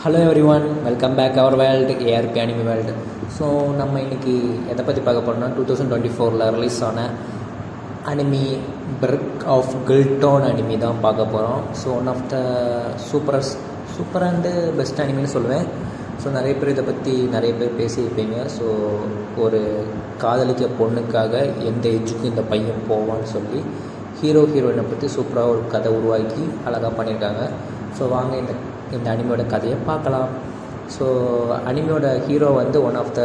Hello everyone, welcome back our world ARP anime world. So நம்ம இன்றைக்கி எதை பற்றி பார்க்க போகிறோம்னா 2024 ரிலீஸ் ஆன அனிமி பிரிக் ஆஃப் கில்டோன் அனிமி தான் பார்க்க போகிறோம். So one of the super and best அனிமின்னு சொல்லுவேன். ஸோ நிறைய பேர் இதை பற்றி நிறைய பேர் பேசியிருப்பீங்க. ஸோ ஒரு காதலிக்க பொண்ணுக்காக எந்த ஏஜுக்கும் இந்த பையன் போவான்னு சொல்லி ஹீரோயினை பற்றி சூப்பராக ஒரு கதை உருவாக்கி அழகாக பண்ணியிருக்காங்க. ஸோ வாங்க இந்த அனிமியோட கதையை பார்க்கலாம். ஸோ அனிமியோட ஹீரோ வந்து one of the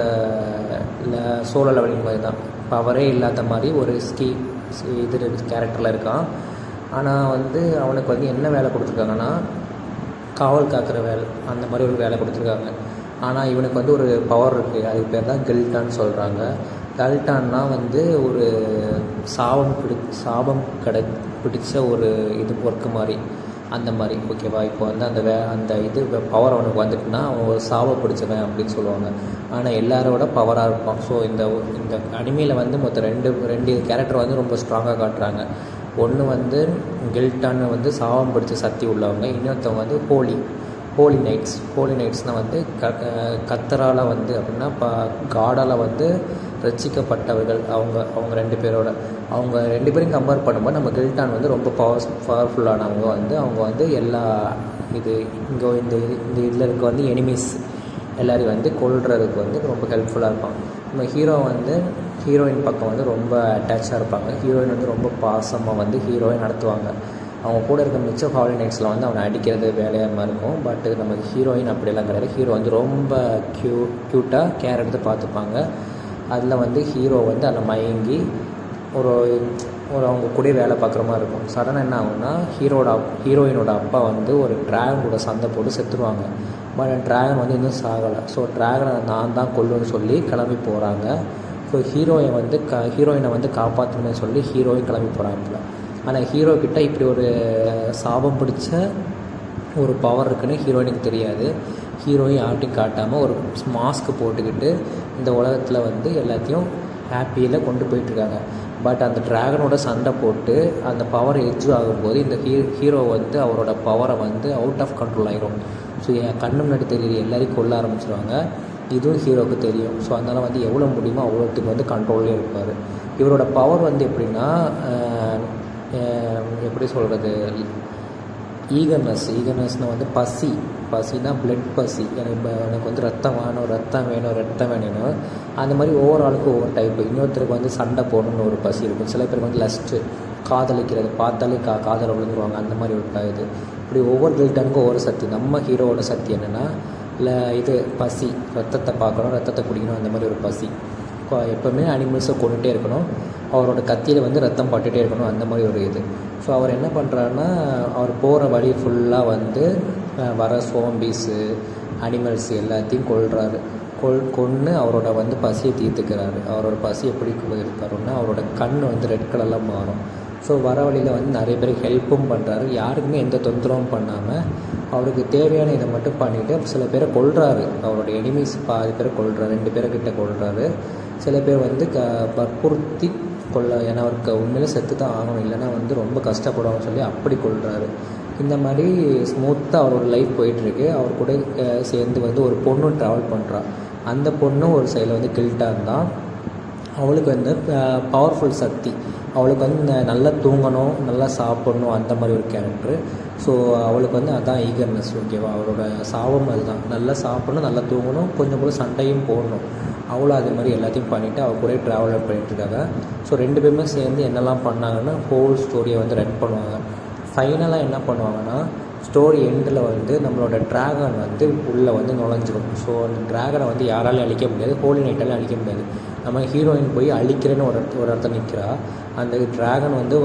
solo Leveling மாதிரி தான், பவரே இல்லாத மாதிரி ஒரு கேரக்டரில் இருக்கான். ஆனால் வந்து அவனுக்கு வந்து என்ன வேலை கொடுத்துருக்காங்கன்னா, காவல் காக்கிற வேலை, அந்த மாதிரி ஒரு வேலை கொடுத்துருக்காங்க. ஆனால் இவனுக்கு வந்து ஒரு பவர் இருக்குது, அதுக்கு பேர் தான் கில்டான்னு சொல்கிறாங்க. கில்டான்னா வந்து ஒரு சாபம் பிடிச்ச ஒரு ஒர்க்கு மாதிரி, அந்த மாதிரி ஓகேவா. இப்போ வந்து அந்த பவர் அவனுக்கு வந்துட்டுனா அவன் ஒரு சாபம் பிடிச்சவன் அப்படின்னு சொல்லுவாங்க. ஆனால் எல்லாரோட பவராக இருப்பான். ஸோ இந்த அனிமையில் வந்து மொத்தம் ரெண்டு கேரக்டர் வந்து ரொம்ப ஸ்ட்ராங்காக காட்டுறாங்க. ஒன்று வந்து கில்டான்னு வந்து சாபம் பிடிச்ச சக்தி உள்ளவங்க, இன்னொருத்தவங்க வந்து ஹோலி நைட்ஸ்னால் வந்து கத்தரால் வந்து அப்படின்னா காடால் வந்து ரசிக்கப்பட்டவர்கள். அவங்க ரெண்டு பேரையும் கம்பேர் பண்ணும்போது நம்ம கில்டான் வந்து ரொம்ப பவர்ஃபுல்லானவங்க. அவங்க வந்து எல்லா இந்த இதில் இருக்க வந்து எனிமீஸ் எல்லோரையும் வந்து கொல்றதுக்கு வந்து ரொம்ப ஹெல்ப்ஃபுல்லாக இருப்பாங்க. நம்ம ஹீரோயின் பக்கம் வந்து ரொம்ப அட்டாச்சாக இருப்பாங்க. ஹீரோயின் வந்து ரொம்ப பாசமாக வந்து ஹீரோயின் நடத்துவாங்க. அவங்க கூட இருக்க மிச்சம் ஹாலி நைட்ஸில் வந்து அவனை அடிக்கிறது வேலையாக இருக்கும். பட் நம்ம ஹீரோயின் அப்படியெல்லாம் கிடையாது. ஹீரோ வந்து ரொம்ப க்யூட்டாக கேர் எடுத்து பார்த்துப்பாங்க. அதில் வந்து ஹீரோ வந்து அதில் மயங்கி ஒரு அவங்க கூட வேலை பார்க்குற மாதிரி இருக்கும். சடனாக என்ன ஆகும்னா, ஹீரோயினோட அப்பா வந்து ஒரு ட்ராகன் கூட சண்டை போட்டு செத்துருவாங்க. பட் ட்ராகன் வந்து இன்னும் சாகலை. ஸோ ட்ராகனை நான் தான் கொல்லுன்னு சொல்லி கிளம்பி போகிறாங்க. ஸோ ஹீரோயினை வந்து காப்பாற்றணும்னு சொல்லி ஹீரோயின் கிளம்பி போகிறாங்க. ஆனால் ஹீரோக்கிட்ட இப்படி ஒரு சாபம் பிடிச்ச ஒரு பவர் இருக்குன்னு ஹீரோயினுக்கு தெரியாது. ஹீரோயின் யார்ட்டையும் காட்டாமல் ஒரு மாஸ்க் போட்டுக்கிட்டு இந்த உலகத்தில் வந்து எல்லாத்தையும் ஹாப்பியில் கொண்டு போயிட்டுருக்காங்க. பட் அந்த ட்ராகனோட சண்டை போட்டு அந்த பவர் எட்ஜ் ஆகும்போது இந்த ஹீரோ வந்து அவரோட பவரை வந்து அவுட் ஆஃப் கண்ட்ரோல் ஆகிரும். ஸோ என் கண்ணு முன்னாடி தெரியுது எல்லாரையும் கொல்ல ஆரம்பிச்சிருவாங்க. இதுவும் ஹீரோவுக்கு தெரியும். ஸோ அதனால் வந்து எவ்வளோ முடியுமோ அவ்வளோத்துக்கு வந்து கண்ட்ரோல்லே இருப்பார். இவரோட பவர் வந்து எப்படின்னா, எப்படி சொல்கிறது, ஈகர்னஸ்னால் வந்து பசினா பிளட் பசி. எனக்கு வந்து ரத்தம் வேணும். அந்த மாதிரி ஒவ்வொரு ஆளுக்கும் ஒவ்வொரு டைப்பு. இன்னொருத்தருக்கு வந்து சண்டை போடணுன்னு ஒரு பசி இருக்கும். சில பேருக்கு வந்து லஸ்ட்டு, காதலிக்கிறது, பார்த்தாலே காதலை விழுந்துருவாங்க, அந்த மாதிரி ஒரு இது. இப்படி ஒவ்வொரு கில்டனுக்கும் ஒவ்வொரு சக்தி. நம்ம ஹீரோவோட சக்தி என்னென்னா, பசி, ரத்தத்தை பார்க்கணும், ரத்தத்தை குடிக்கணும், அந்த மாதிரி ஒரு பசி. எப்போவுமே அனிமல்ஸை கொண்டுகிட்டே இருக்கணும், அவரோட கத்தியில் வந்து ரத்தம் பட்டுகிட்டே இருக்கணும், அந்த மாதிரி ஒரு இது. ஸோ அவர் என்ன பண்ணுறாருன்னா, அவர் போகிற வழி ஃபுல்லாக வந்து வர சோம்பீஸு, அனிமல்ஸ் எல்லாத்தையும் கொன்று அவரோட வந்து பசியை தீர்த்துக்கிறாரு. அவரோட பசி எப்படி இருக்காருன்னா, அவரோட கண் வந்து ரெட் கலரில் மாறும். ஸோ வர வழியில் வந்து நிறைய பேருக்கு ஹெல்ப்பும் பண்ணுறாரு. யாருக்குமே எந்த தொந்தரவும் பண்ணாமல் அவருக்கு தேவையான இதை மட்டும் பண்ணிவிட்டு சில பேரை கொல்றாரு. அவரோட எனிமீஸ் பாதி பேரை கொல்றாரு, 2 பேர்கிட்ட கொல்றாரு. சில பேர் வந்து வற்புறுத்தி ஏன்னா அவருக்கு உண்மையிலே செத்து தான் ஆகணும், இல்லைன்னா வந்து ரொம்ப கஷ்டப்படுவாங்கன்னு சொல்லி அப்படி கொல்றாரு. இந்த மாதிரி ஸ்மூத்தாக அவரோட லைஃப் போயிட்டுருக்கு. அவர் கூட சேர்ந்து வந்து ஒரு பொண்ணு ட்ராவல் பண்ணுறா. அந்த பொண்ணும் ஒரு சைடில் வந்து கில்டான் தான். அவளுக்கு வந்து பவர்ஃபுல் சக்தி. அவளுக்கு வந்து நல்லா தூங்கணும், நல்லா சாப்பிடணும், அந்த மாதிரி ஒரு கேரக்டரு. ஸோ அவளுக்கு வந்து அதுதான் ஈகர்னஸ், ஓகேவா. அவளோட சாபம் அதுதான், நல்லா சாப்பிடணும், நல்லா தூங்கணும், கொஞ்சம் கூட சண்டையும் போடணும். அவளும் அது மாதிரி எல்லாத்தையும் பண்ணிவிட்டு அவள் கூட ட்ராவல் பண்ணிட்டுருக்காங்க. ஸோ 2 பேருமே சேர்ந்து என்னெல்லாம் பண்ணாங்கன்னா ஹோல் ஸ்டோரியை வந்து ரன் பண்ணுவாங்க. ஃபைனலாக என்ன பண்ணுவாங்கன்னா, ஸ்டோரி எண்டில் வந்து நம்மளோட ட்ராகன் வந்து உள்ளே வந்து நுழைஞ்சிடும். ஸோ அந்த ட்ராகனை வந்து யாராலையும் அழிக்க முடியாது, ஹோலி நைட்டாலையும் அழிக்க முடியாது. நம்ம ஹீரோயின் போய் அழிக்கிறேன்னு ஒரு இடத்துல நிற்கிறா. அந்த ட்ராகன் வந்து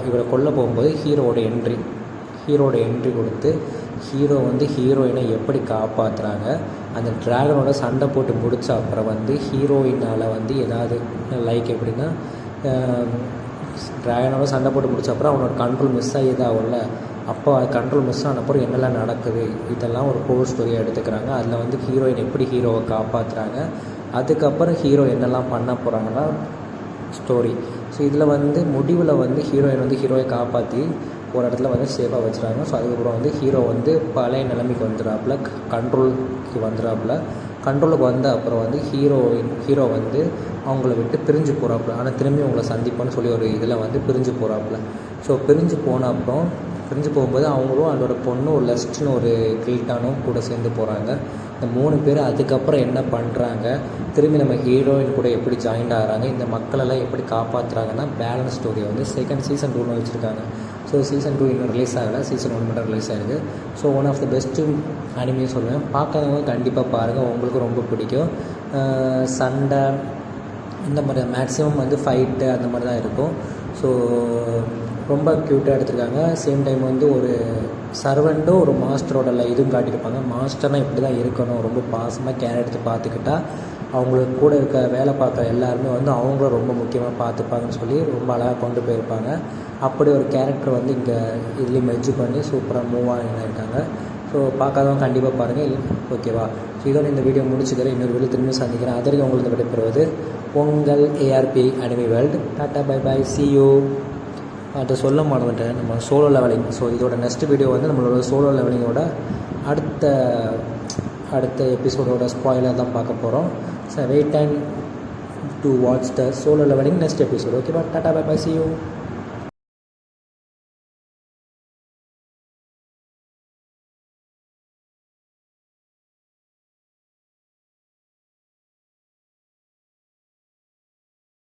இவரை கொல்ல போகும்போது ஹீரோட என்ட்ரி கொடுத்து ஹீரோ வந்து ஹீரோயினை எப்படி காப்பாற்றுறாங்க. அந்த ட்ராகனோட சண்டை போட்டு முடித்த அப்புறம் வந்து ஹீரோயினால் வந்து ஏதாவது எப்படின்னா, ட்ராகனோட சண்டை போட்டு முடிச்ச அப்புறம் அவனோட கண்ட்ரோல் மிஸ் ஆகியதாகும்ல. அப்போ கண்ட்ரோல் மிஸ் ஆனப்பறம் என்னெல்லாம் நடக்குது, இதெல்லாம் ஒரு ஹோல் ஸ்டோரியாக எடுத்துக்கிறாங்க. அதில் வந்து ஹீரோயின் எப்படி ஹீரோவை காப்பாற்றுறாங்க, அதுக்கப்புறம் ஹீரோ என்னெல்லாம் பண்ண போகிறாங்கன்னா ஸ்டோரி. ஸோ இதில் வந்து முடிவில் வந்து ஹீரோயின் வந்து ஹீரோயை காப்பாற்றி ஒரு இடத்துல வந்து சேஃபாக வச்சுறாங்க. ஸோ அதுக்கப்புறம் வந்து ஹீரோ வந்து பழைய நிலைமைக்கு வந்துடுறாப்புல, கண்ட்ரோலுக்கு வந்துடுறாப்புல. கண்ட்ரோலுக்கு வந்த அப்புறம் வந்து ஹீரோ வந்து அவங்கள விட்டு பிரிஞ்சு போகிறாப்புல. ஆனால் திரும்பி அவங்கள சந்திப்போன்னு சொல்லி ஒரு இதில் வந்து பிரிஞ்சு போகிறாப்புல. ஸோ பிரிஞ்சு போன அப்புறம் பிரிஞ்சு போகும்போது அவங்களும் அதோட பொண்ணு ஒரு லெஸ்ட்னு ஒரு கில்டானும் கூட சேர்ந்து போகிறாங்க. இந்த 3 பேர் அதுக்கப்புறம் என்ன பண்ணுறாங்க, திரும்பி நம்ம ஹீரோயின் கூட எப்படி ஜாயின்ட் ஆகிறாங்க, இந்த மக்களெல்லாம் எப்படி காப்பாற்றுறாங்கன்னா பேலன்ஸ் ஸ்டோரியை வந்து சீசன் 2 வச்சுருக்காங்க. ஸோ சீசன் 2 இன்னும் ரிலீஸ் ஆகலை, சீசன் 1 மட்டும் ரிலீஸ் ஆகிருக்கு. So one of the best anime சொல்லுவேன். பார்க்காதவங்க கண்டிப்பாக பாருங்கள், உங்களுக்கு ரொம்ப பிடிக்கும். சண்டை இந்த மாதிரி மேக்ஸிமம் வந்து ஃபைட்டு அந்த மாதிரி தான் இருக்கும். ஸோ ரொம்ப க்யூட்டாக எடுத்திருக்காங்க. சேம் டைம் வந்து ஒரு சர்வெண்ட்டும் ஒரு மாஸ்டரோட இதுவும் காட்டியிருப்பாங்க. மாஸ்டர்னால் இப்படி தான் இருக்கணும், ரொம்ப பாசமாக கேர் எடுத்து பார்த்துக்கிட்டா அவங்களுக்கு கூட இருக்க வேலை பார்க்குற எல்லாருமே வந்து அவங்களும் ரொம்ப முக்கியமாக பார்த்துப்பாங்கன்னு சொல்லி ரொம்ப அழகாக கொண்டு போயிருப்பாங்க. அப்படி ஒரு கேரக்டர் வந்து இங்கே இதுலேயும் மெர்ஜ் பண்ணி சூப்பராக மூவ் ஆகிருக்காங்க. ஸோ பார்க்காதவங்க கண்டிப்பாக பாருங்கள். ஓகேவா? ஸோ இதோட இந்த வீடியோ முடிச்சுக்கிறேன். இன்னொரு வீடியோ திரும்பி சந்திக்கிறேன். அதற்கு உங்களுக்கு விடைபெறுவது உங்கள் ARP anime world. Tata bye bye, see you. அதை சொல்ல மாட்டேன், நம்ம சோலோ லெவலிங். ஸோ இதோட நெக்ஸ்ட் வீடியோ வந்து நம்மளோட சோலோ லெவலிங்கோட அடுத்த எபிசோடோட ஸ்பாயிலர் தான் பார்க்க போகிறோம். So wait time to watch the solo leveling next episode. ஓகேவா? டாட்டா பை பை, சி யூ.